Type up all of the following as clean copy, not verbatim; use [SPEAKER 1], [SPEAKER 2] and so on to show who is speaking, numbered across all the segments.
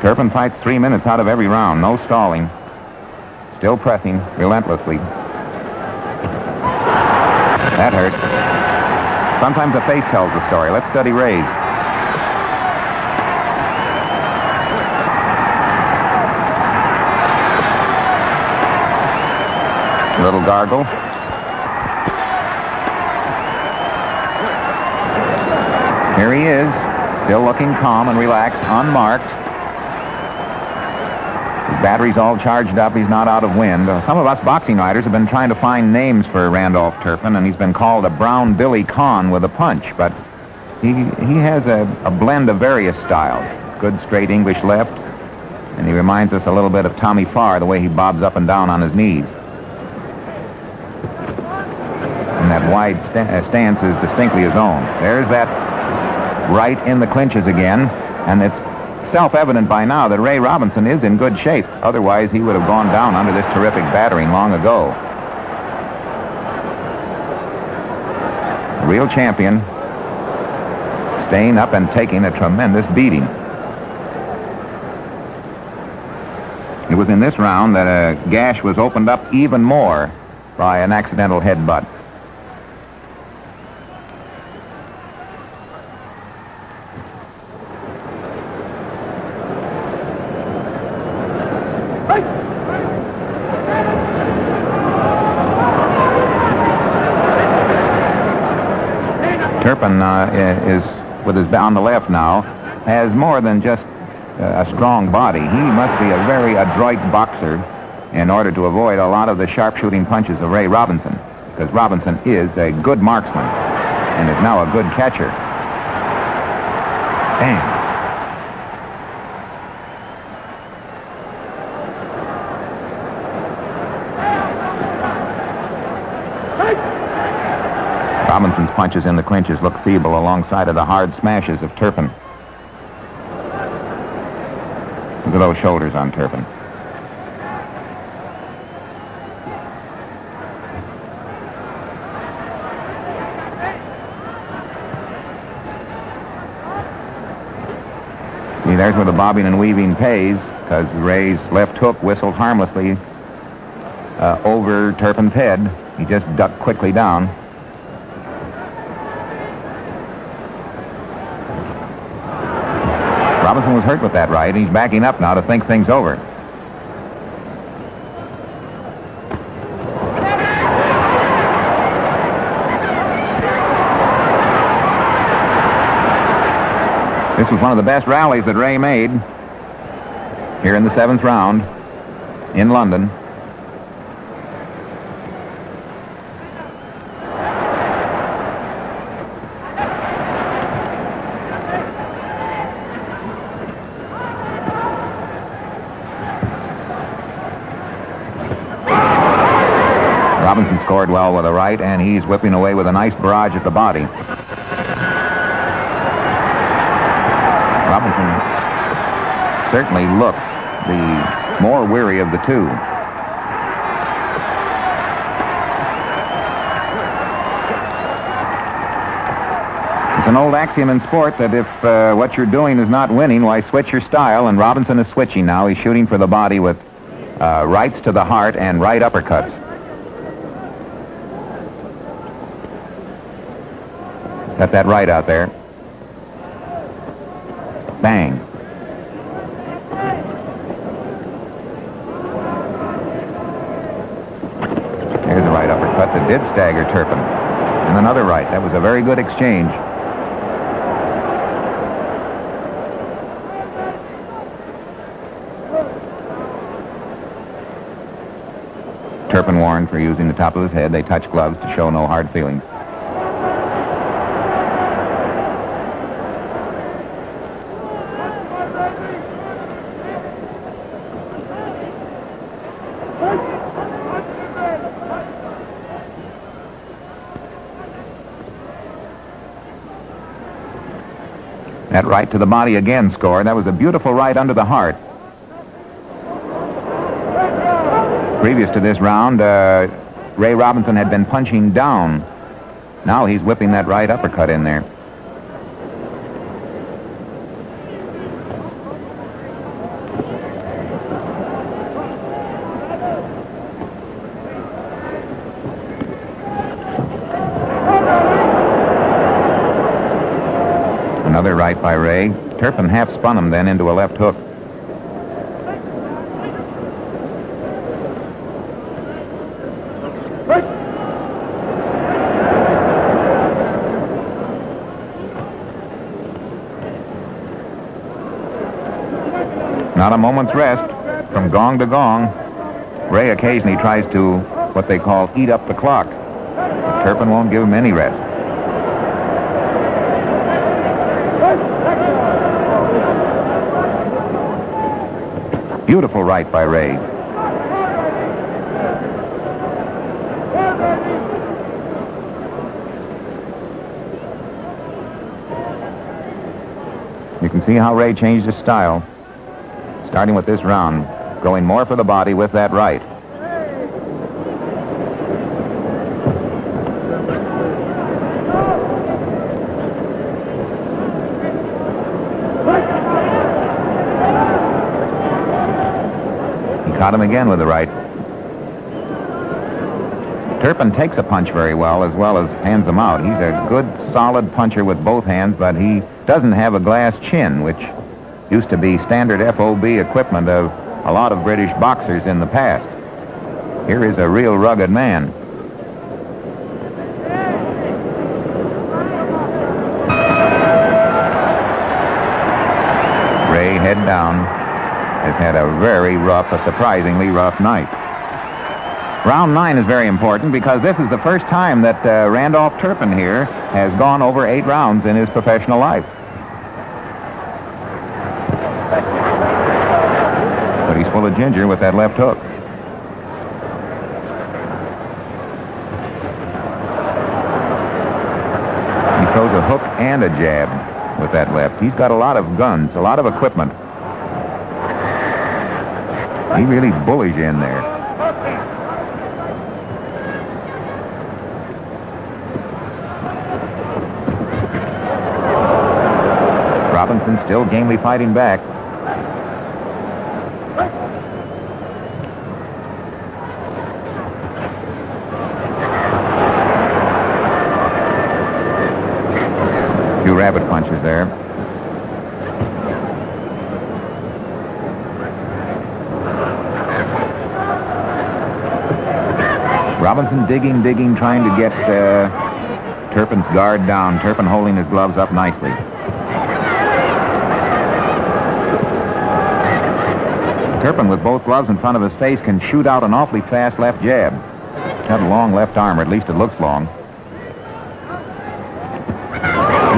[SPEAKER 1] Turpin fights 3 minutes out of every round. No stalling. Still pressing relentlessly. That hurt. Sometimes the face tells the story. Let's study Ray's. Little gargle. Here he is, still looking calm and relaxed, unmarked. His battery's all charged up. He's not out of wind. Some of us boxing writers have been trying to find names for Randolph Turpin, and he's been called a brown Billy Conn with a punch, but he has a blend of various styles. Good straight English left, and he reminds us a little bit of Tommy Farr, the way he bobs up and down on his knees. And that wide stance is distinctly his own. There's that right in the clinches again, and it's self-evident by now that Ray Robinson is in good shape. Otherwise, he would have gone down under this terrific battering long ago. Real champion, staying up and taking a tremendous beating. It was in this round that a gash was opened up even more by an accidental headbutt. Turpin is, with his on the left now, has more than just a strong body. He must be a very adroit boxer in order to avoid a lot of the sharpshooting punches of Ray Robinson, because Robinson is a good marksman and is now a good catcher. Bang. Robinson's punches in the clinches look feeble alongside of the hard smashes of Turpin. Look at those shoulders on Turpin. See, there's where the bobbing and weaving pays, because Ray's left hook whistled harmlessly over Turpin's head. He just ducked quickly down. Robinson was hurt with that right. He's backing up now to think things over. This was one of the best rallies that Ray made here in the 7th round in London. Robinson scored well with a right, and he's whipping away with a nice barrage at the body. Robinson certainly looked the more weary of the two. It's an old axiom in sport that if what you're doing is not winning, why switch your style, and Robinson is switching now. He's shooting for the body with rights to the heart and right uppercuts. Got that right out there. Bang. There's a right uppercut that did stagger Turpin. And another right. That was a very good exchange. Turpin warned for using the top of his head. They touched gloves to show no hard feelings. That right to the body again scored. That was a beautiful right under the heart. Previous to this round, Ray Robinson had been punching down. Now he's whipping that right uppercut in there. Another right by Ray. Turpin half spun him then into a left hook. Not a moment's rest from gong to gong. Ray occasionally tries to, what they call, eat up the clock. But Turpin won't give him any rest. Beautiful right by Ray. You can see how Ray changed his style. Starting with this round, going more for the body with that right. He caught him again with the right. Turpin takes a punch very well as hands him out. He's a good, solid puncher with both hands, but he doesn't have a glass chin, which used to be standard FOB equipment of a lot of British boxers in the past. Here is a real rugged man. Ray, head down, has had a very rough, a surprisingly rough night. Round 9 is very important because this is the first time that Randolph Turpin here has gone over 8 rounds in his professional life. But he's full of ginger with that left hook. He throws a hook and a jab with that left. He's got a lot of guns, a lot of equipment. He really bullies you in there. Robinson still gamely fighting back. Few rabbit punches there. Robinson digging, trying to get Turpin's guard down. Turpin holding his gloves up nicely. Turpin, with both gloves in front of his face, can shoot out an awfully fast left jab. Got a long left arm, or at least it looks long.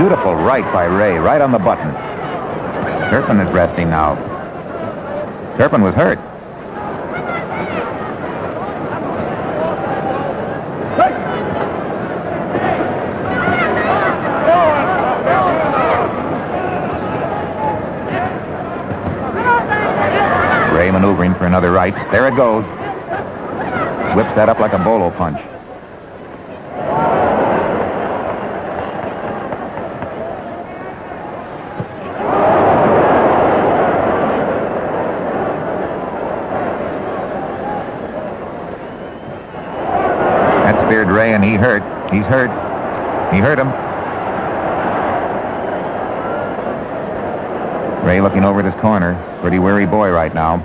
[SPEAKER 1] Beautiful right by Ray, right on the button. Turpin is resting now. Turpin was hurt. Ray maneuvering for another right. There it goes. Whips that up like a bolo punch. That speared Ray, and he hurt. He's hurt. He hurt him. Ray looking over at his corner. Pretty weary boy right now.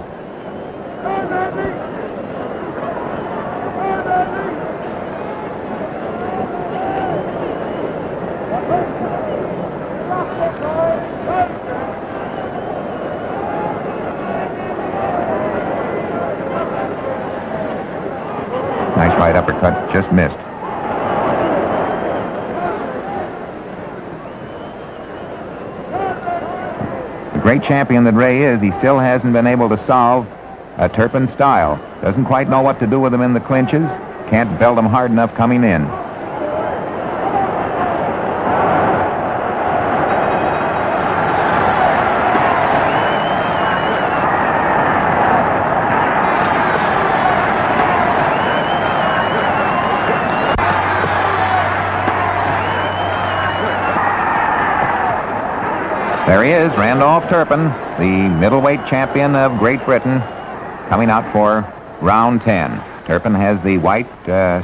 [SPEAKER 1] Nice right uppercut, just missed. Great champion that Ray is, he still hasn't been able to solve a Turpin style. Doesn't quite know what to do with him in the clinches. Can't belt him hard enough coming in. There he is, Randolph Turpin, the middleweight champion of Great Britain, coming out for round 10. Turpin has the white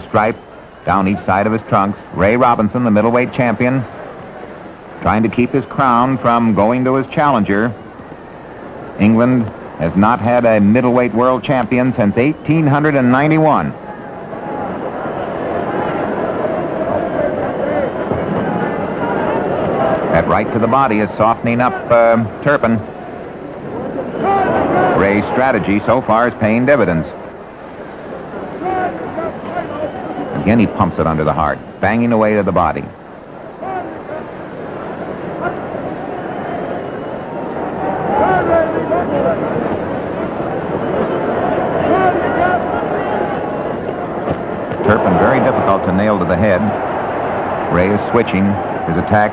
[SPEAKER 1] stripe down each side of his trunks. Ray Robinson, the middleweight champion, trying to keep his crown from going to his challenger. England has not had a middleweight world champion since 1891. That right to the body is softening up Turpin. Ray's strategy so far is paying dividends. Again, he pumps it under the heart, banging away to the body. Turpin very difficult to nail to the head. Ray is switching his attack.